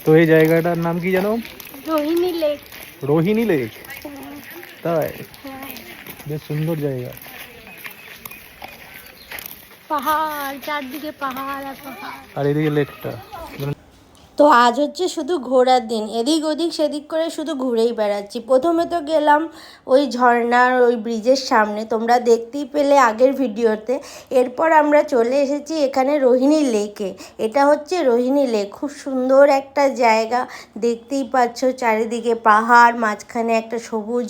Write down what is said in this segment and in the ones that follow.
তো এই জায়গাটার নাম কি জানো? রোহিণী লেক। রোহিণী লেক? হ্যাঁ। তাই? হ্যাঁ। বেশ সুন্দর জায়গা। পাহাড়, চারদিকে পাহাড় আর পাহাড়। আর এদিকে লেকটা। তো আজ হচ্ছে শুধু ঘোরার দিন, এদিক ওদিক সেদিক করে শুধু ঘুরেই বেড়াচ্ছি। প্রথমে তো গেলাম ওই ঝর্ণার ওই ব্রিজের সামনে, তোমরা দেখতেই পেলে আগের ভিডিওতে। এরপর আমরা চলে এসেছি এখানে রোহিণী লেকে। এটা হচ্ছে রোহিণী লেক, খুব সুন্দর একটা জায়গা, দেখতেই পাচ্ছ চারিদিকে পাহাড়, মাঝখানে একটা সবুজ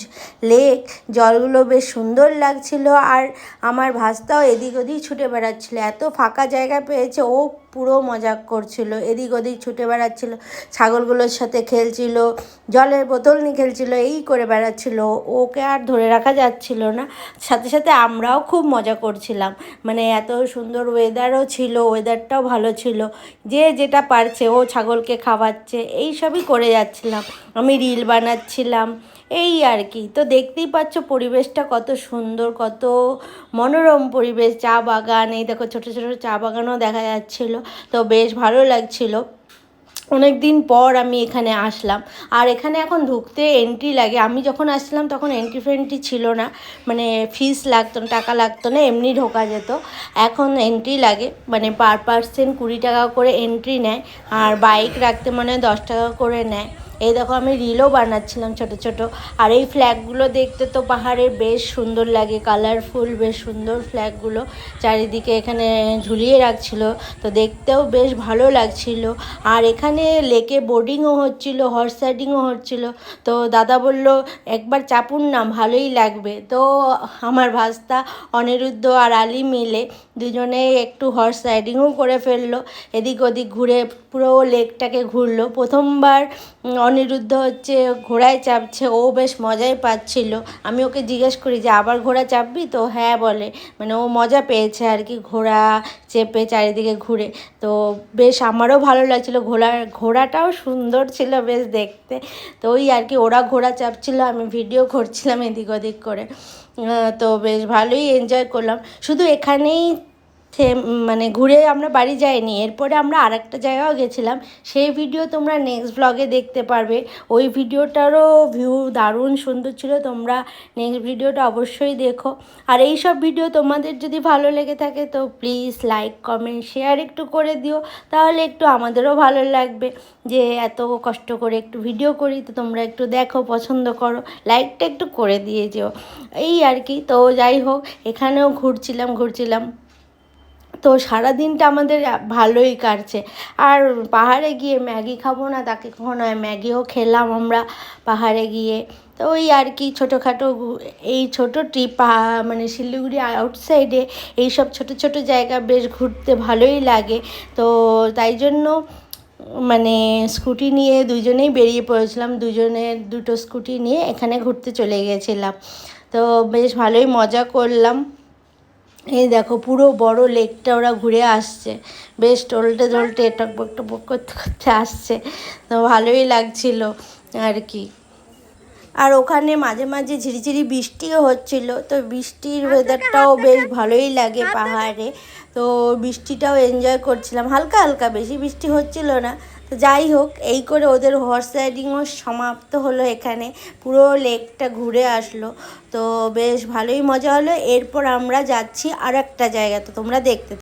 লেক, জলগুলো বেশ সুন্দর লাগছিল। আর আমার ভাস্তাও এদিক ওদিক ছুটে বেড়াচ্ছিল, এত ফাঁকা জায়গা পেয়েছে ও পুরো মজা করছিল, এদিক ওদিক ছুটে বেড়াচ্ছিল, ছাগলগুলোর সাথে খেলছিল, জলের বোতল নিয়ে খেলছিল, এই করে বেড়াচ্ছিল, ওকে আর ধরে রাখা যাচ্ছিল না। সাথে সাথে আমরাও খুব মজা করছিলাম, মানে এত সুন্দর ওয়েদারও ছিল, ওয়েদারটাও ভালো ছিল, যে যেটা পারছে ও ছাগলকে খাওয়াচ্ছে, এই সবই করে যাচ্ছিলাম, আমি রিল বানাচ্ছিলাম, এই আর কি। তো দেখতেই পাচ্ছ পরিবেশটা কত সুন্দর, কত মনোরম পরিবেশ, চা বাগান, এই দেখো ছোটো ছোটো চা বাগানও দেখা যাচ্ছিলো। তো বেশ ভালো লাগছিল, অনেক দিন পর আমি এখানে আসলাম। আর এখানে এখন ঢুকতে এন্ট্রি লাগে, আমি যখন আসলাম তখন এন্ট্রি ফেন্ট্রি ছিল না, মানে ফিস লাগতো না, টাকা লাগতো না, এমনি ঢোকা যেত। এখন এন্ট্রি লাগে, মানে পার পার্সন 20 টাকা করে এন্ট্রি নেয়, আর বাইক রাখতে মানে 10 টাকা করে নেয়। এই দেখো আমি রিলও বানাচ্ছিলাম ছোট ছোট। আর এই ফ্ল্যাগগুলো দেখতে তো পাহাড়ের বেশ সুন্দর লাগে, কালারফুল, বেশ সুন্দর ফ্ল্যাগগুলো চারিদিকে এখানে ঝুলিয়ে রাখছিল, তো দেখতেও বেশ ভালো লাগছিল। আর এখানে লেকে বোটিংও হচ্ছিল, হর্স রাইডিংও হচ্ছিল। তো দাদা বলল একবার চাপুন না, ভালোই লাগবে। তো আমার ভাস্তা অনিরুদ্ধ আর আলী মিলে দুজনে একটু হর্স রাইডিংও করে ফেললো, এদিক ওদিক ঘুরে পুরো লেকটাকে ঘুরলো। প্রথমবার অনিরুদ্ধ হচ্ছে ঘোড়ায় চাপছে, ও বেশ মজাই পাচ্ছিল। আমি ওকে জিজ্ঞেস করি যে আবার ঘোড়া চাপবি, তো হ্যাঁ বলে, মানে ও মজা পেয়েছে আর কি ঘোড়া চেপে চারিদিকে ঘুরে। তো বেশ আমারও ভালো লাগছিলো, ঘোড়াটাও সুন্দর ছিল বেশ দেখতে। তো ওই আর কি, ওরা ঘোড়া চাপছিল, আমি ভিডিও করছিলাম এদিক ওদিক করে। তো বেশ ভালোই এনজয় করলাম। শুধু এখানেই মানে ঘুরে আমরা বাড়ি যাইনি, এরপরে আমরা আরেকটা জায়গাও গেছিলাম, সেই ভিডিও তোমরা নেক্সট ব্লগে দেখতে পারবে। ওই ভিডিওটারও ভিউ দারুণ সুন্দর ছিল, তোমরা নেক্সট ভিডিওটা অবশ্যই দেখো। আর এই সব ভিডিও তোমাদের যদি ভালো লেগে থাকে তো প্লিজ লাইক কমেন্ট শেয়ার একটু করে দিও, তাহলে একটু আমাদেরও ভালো লাগবে যে এত কষ্ট করে একটু ভিডিও করি, তো তোমরা একটু দেখো, পছন্দ করো, লাইকটা একটু করে দিয়ে যেও, এই আর কি। তো যাই হোক, এখানেও ঘুরছিলাম। তো সারাদিনটা আমাদের ভালোই কাটছে। আর পাহাড়ে গিয়ে ম্যাগি খাবো না তাকে কখনো হয়, ম্যাগিও খেলাম আমরা পাহাড়ে গিয়ে। তো ওই আর কি ছোটোখাটো এই ছোটো ট্রিপ, মানে শিলিগুড়ি আউটসাইডে এইসব ছোট ছোট জায়গা বেশ ঘুরতে ভালোই লাগে। তো তাই জন্য মানে স্কুটি নিয়ে দুজনেই বেরিয়ে পড়েছিলাম, দুজনের দুটো স্কুটি নিয়ে এখানে ঘুরতে চলে গেছিলাম। তো বেশ ভালোই মজা করলাম। এই দেখো পুরো বড় লেকটা ওরা ঘুরে আসছে, বেশ টলটে টকবক করতে করতে আসছে, তো ভালোই লাগছিল আর কি। আর ওখানে মাঝে মাঝে ঝিরিঝিরি বৃষ্টিও হচ্ছিল, তো বৃষ্টির ওয়েদারটাও বেশ ভালোই লাগে পাহাড়ে। তো বৃষ্টিটাও এনজয় করছিলাম, হালকা হালকা, বেশি বৃষ্টি হচ্ছিল না। তো যাই হোক, এই করে ওদের হর্স রাইডিংও সমাপ্ত হলো, এখানে পুরো লেকটা ঘুরে আসলো। তো বেশ ভালোই মজা হলো। এরপর আমরা যাচ্ছি আর একটা জায়গাতে, তোমরা দেখতে